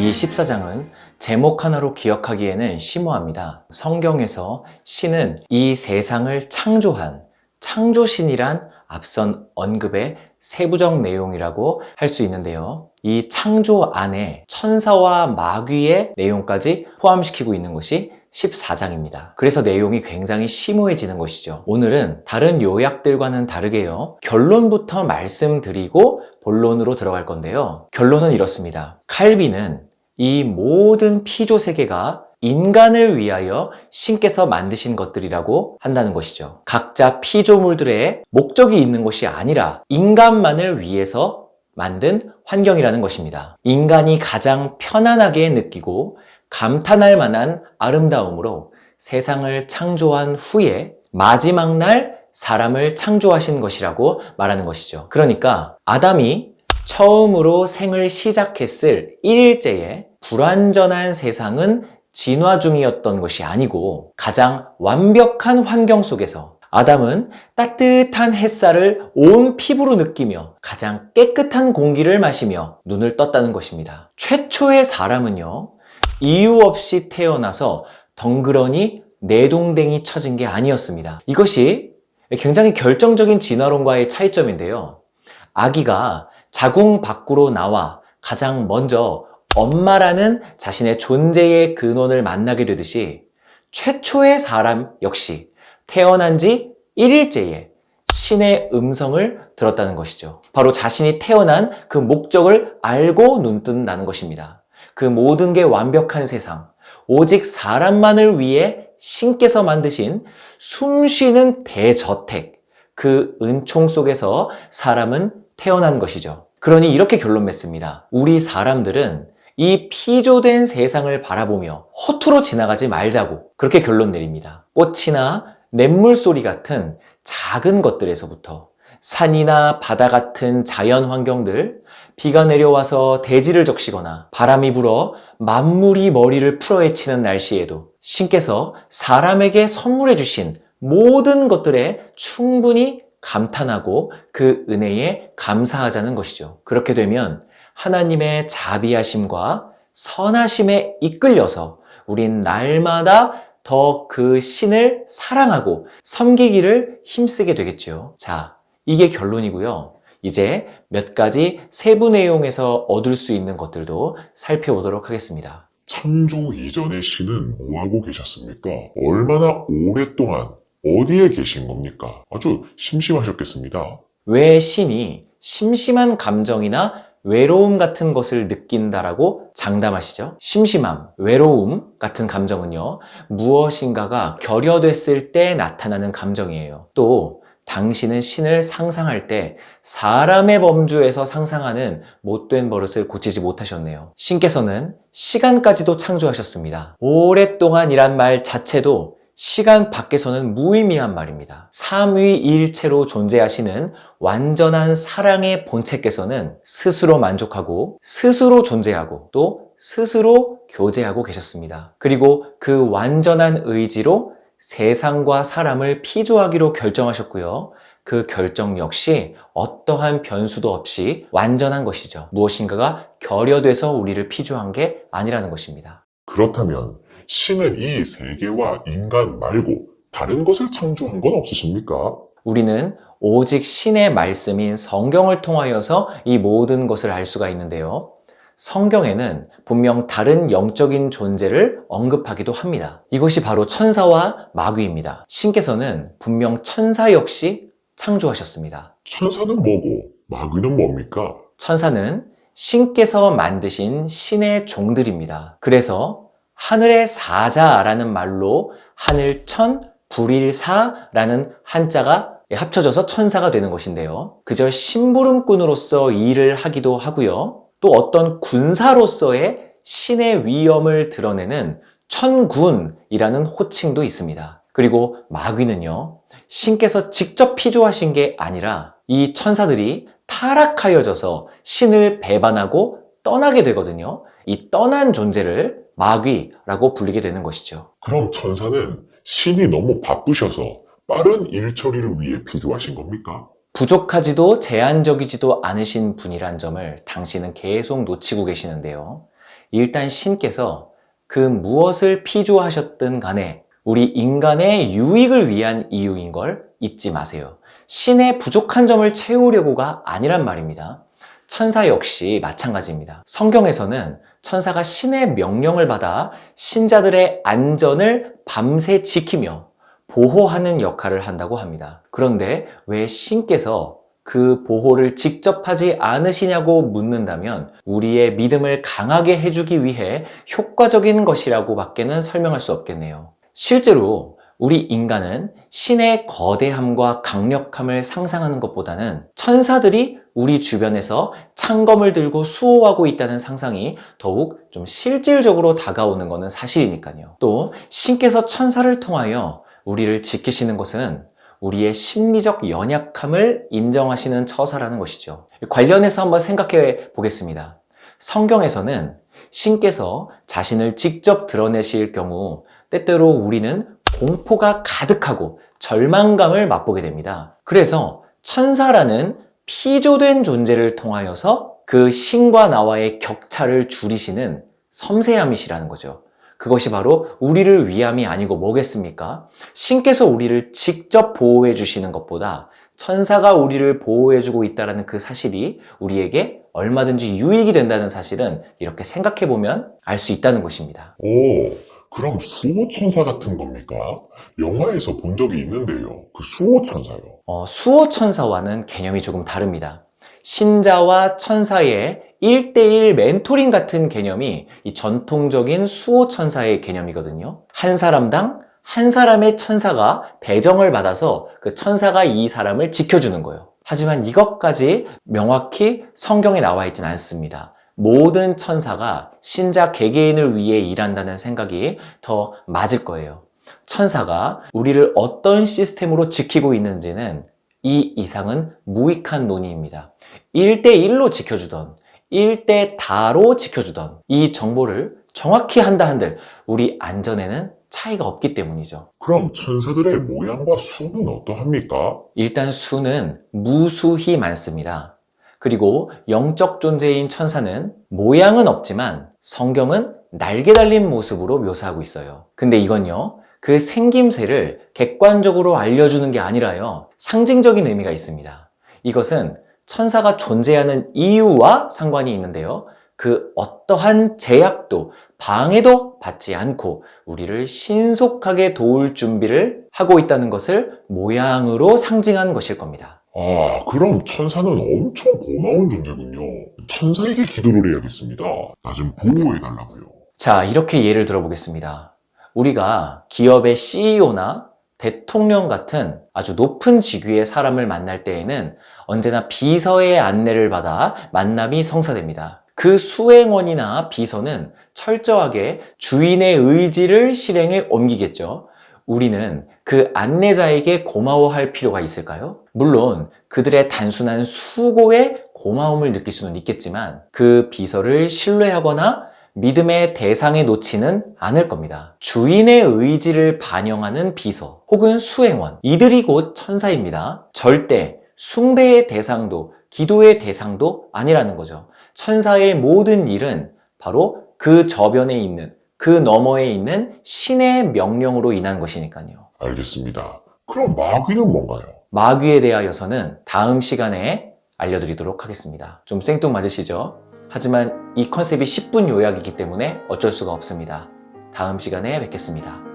이 14장은 제목 하나로 기억하기에는 심오합니다. 성경에서 신은 이 세상을 창조한 창조신이란 앞선 언급의 세부적 내용이라고 할 수 있는데요. 이 창조 안에 천사와 마귀의 내용까지 포함시키고 있는 것이 14장입니다. 그래서 내용이 굉장히 심오해지는 것이죠. 오늘은 다른 요약들과는 다르게요. 결론부터 말씀드리고 본론으로 들어갈 건데요. 결론은 이렇습니다. 칼빈은 이 모든 피조 세계가 인간을 위하여 신께서 만드신 것들이라고 한다는 것이죠. 각자 피조물들의 목적이 있는 것이 아니라 인간만을 위해서 만든 환경이라는 것입니다. 인간이 가장 편안하게 느끼고 감탄할 만한 아름다움으로 세상을 창조한 후에 마지막 날 사람을 창조하신 것이라고 말하는 것이죠. 그러니까 아담이 처음으로 생을 시작했을 1일째에 불완전한 세상은 진화 중이었던 것이 아니고 가장 완벽한 환경 속에서 아담은 따뜻한 햇살을 온 피부로 느끼며 가장 깨끗한 공기를 마시며 눈을 떴다는 것입니다. 최초의 사람은요, 이유 없이 태어나서 덩그러니 내동댕이 쳐진 게 아니었습니다. 이것이 굉장히 결정적인 진화론과의 차이점인데요. 아기가 자궁 밖으로 나와 가장 먼저 엄마라는 자신의 존재의 근원을 만나게 되듯이 최초의 사람 역시 태어난 지 1일째에 신의 음성을 들었다는 것이죠. 바로 자신이 태어난 그 목적을 알고 눈뜬다는 것입니다. 그 모든 게 완벽한 세상, 오직 사람만을 위해 신께서 만드신 숨쉬는 대저택, 그 은총 속에서 사람은 태어난 것이죠. 그러니 이렇게 결론 맺습니다. 우리 사람들은 이 피조된 세상을 바라보며 허투루 지나가지 말자고 그렇게 결론 내립니다. 꽃이나 냇물 소리 같은 작은 것들에서부터 산이나 바다 같은 자연 환경들, 비가 내려와서 대지를 적시거나 바람이 불어 만물이 머리를 풀어헤치는 날씨에도 신께서 사람에게 선물해 주신 모든 것들에 충분히 감탄하고 그 은혜에 감사하자는 것이죠. 그렇게 되면 하나님의 자비하심과 선하심에 이끌려서 우린 날마다 더 그 신을 사랑하고 섬기기를 힘쓰게 되겠죠. 자, 이게 결론이고요. 이제 몇 가지 세부 내용에서 얻을 수 있는 것들도 살펴보도록 하겠습니다. 창조 이전의 신은 뭐하고 계셨습니까? 얼마나 오랫동안 어디에 계신 겁니까? 아주 심심하셨겠습니다. 왜 신이 심심한 감정이나 외로움 같은 것을 느낀다라고 장담하시죠? 심심함, 외로움 같은 감정은요, 무엇인가가 결여됐을 때 나타나는 감정이에요. 또 당신은 신을 상상할 때 사람의 범주에서 상상하는 못된 버릇을 고치지 못하셨네요. 신께서는 시간까지도 창조하셨습니다. 오랫동안이란 말 자체도 시간 밖에서는 무의미한 말입니다. 삼위일체로 존재하시는 완전한 사랑의 본체께서는 스스로 만족하고 스스로 존재하고 또 스스로 교제하고 계셨습니다. 그리고 그 완전한 의지로 세상과 사람을 피조하기로 결정하셨고요. 그 결정 역시 어떠한 변수도 없이 완전한 것이죠. 무엇인가가 결여돼서 우리를 피조한 게 아니라는 것입니다. 그렇다면 신은 이 세계와 인간 말고 다른 것을 창조한 건 없으십니까? 우리는 오직 신의 말씀인 성경을 통하여서 이 모든 것을 알 수가 있는데요. 성경에는 분명 다른 영적인 존재를 언급하기도 합니다. 이것이 바로 천사와 마귀입니다. 신께서는 분명 천사 역시 창조하셨습니다. 천사는 뭐고 마귀는 뭡니까? 천사는 신께서 만드신 신의 종들입니다. 그래서 하늘의 사자라는 말로 하늘천, 불일사라는 한자가 합쳐져서 천사가 되는 것인데요. 그저 심부름꾼으로서 일을 하기도 하고요. 또 어떤 군사로서의 신의 위엄을 드러내는 천군이라는 호칭도 있습니다. 그리고 마귀는요, 신께서 직접 피조하신 게 아니라 이 천사들이 타락하여져서 신을 배반하고 떠나게 되거든요. 이 떠난 존재를 마귀라고 불리게 되는 것이죠. 그럼 천사는 신이 너무 바쁘셔서 빠른 일 처리를 위해 피조하신 겁니까? 부족하지도 제한적이지도 않으신 분이란 점을 당신은 계속 놓치고 계시는데요. 일단 신께서 그 무엇을 피조하셨든 간에 우리 인간의 유익을 위한 이유인 걸 잊지 마세요. 신의 부족한 점을 채우려고가 아니란 말입니다. 천사 역시 마찬가지입니다. 성경에서는 천사가 신의 명령을 받아 신자들의 안전을 밤새 지키며 보호하는 역할을 한다고 합니다. 그런데 왜 신께서 그 보호를 직접 하지 않으시냐고 묻는다면 우리의 믿음을 강하게 해주기 위해 효과적인 것이라고 밖에는 설명할 수 없겠네요. 실제로 우리 인간은 신의 거대함과 강력함을 상상하는 것보다는 천사들이 우리 주변에서 창검을 들고 수호하고 있다는 상상이 더욱 좀 실질적으로 다가오는 것은 사실이니까요. 또 신께서 천사를 통하여 우리를 지키시는 것은 우리의 심리적 연약함을 인정하시는 처사라는 것이죠. 관련해서 한번 생각해 보겠습니다. 성경에서는 신께서 자신을 직접 드러내실 경우 때때로 우리는 공포가 가득하고 절망감을 맛보게 됩니다. 그래서 천사라는 피조된 존재를 통하여서 그 신과 나와의 격차를 줄이시는 섬세함이시라는 거죠. 그것이 바로 우리를 위함이 아니고 뭐겠습니까? 신께서 우리를 직접 보호해 주시는 것보다 천사가 우리를 보호해 주고 있다는 그 사실이 우리에게 얼마든지 유익이 된다는 사실은 이렇게 생각해 보면 알 수 있다는 것입니다. 오, 그럼 수호천사 같은 겁니까? 영화에서 본 적이 있는데요. 그 수호천사요. 수호천사와는 개념이 조금 다릅니다. 신자와 천사의 1대1 멘토링 같은 개념이 이 전통적인 수호천사의 개념이거든요. 한 사람당 한 사람의 천사가 배정을 받아서 그 천사가 이 사람을 지켜주는 거예요. 하지만 이것까지 명확히 성경에 나와 있진 않습니다. 모든 천사가 신자 개개인을 위해 일한다는 생각이 더 맞을 거예요. 천사가 우리를 어떤 시스템으로 지키고 있는지는 이 이상은 무익한 논의입니다. 1대1로 지켜주던 1대 다로 지켜주던 이 정보를 정확히 한다 한들 우리 안전에는 차이가 없기 때문이죠. 그럼 천사들의 모양과 수는 어떠합니까? 일단 수는 무수히 많습니다. 그리고 영적 존재인 천사는 모양은 없지만 성경은 날개 달린 모습으로 묘사하고 있어요. 근데 이건요, 그 생김새를 객관적으로 알려주는 게 아니라요, 상징적인 의미가 있습니다. 이것은 천사가 존재하는 이유와 상관이 있는데요. 그 어떠한 제약도 방해도 받지 않고 우리를 신속하게 도울 준비를 하고 있다는 것을 모양으로 상징한 것일 겁니다. 아, 그럼 천사는 엄청 고마운 존재군요. 천사에게 기도를 해야겠습니다. 나 좀 보호해달라고요. 자, 이렇게 예를 들어보겠습니다. 우리가 기업의 CEO나 대통령 같은 아주 높은 직위의 사람을 만날 때에는 언제나 비서의 안내를 받아 만남이 성사됩니다. 그 수행원이나 비서는 철저하게 주인의 의지를 실행에 옮기겠죠. 우리는 그 안내자에게 고마워할 필요가 있을까요? 물론 그들의 단순한 수고에 고마움을 느낄 수는 있겠지만 그 비서를 신뢰하거나 믿음의 대상에 놓지는 않을 겁니다. 주인의 의지를 반영하는 비서 혹은 수행원, 이들이 곧 천사입니다. 절대 숭배의 대상도 기도의 대상도 아니라는 거죠. 천사의 모든 일은 바로 그 저변에 있는, 그 너머에 있는 신의 명령으로 인한 것이니까요. 알겠습니다. 그럼 마귀는 뭔가요? 마귀에 대하여서는 다음 시간에 알려드리도록 하겠습니다. 좀 생뚱맞으시죠? 하지만 이 컨셉이 10분 요약이기 때문에 어쩔 수가 없습니다. 다음 시간에 뵙겠습니다.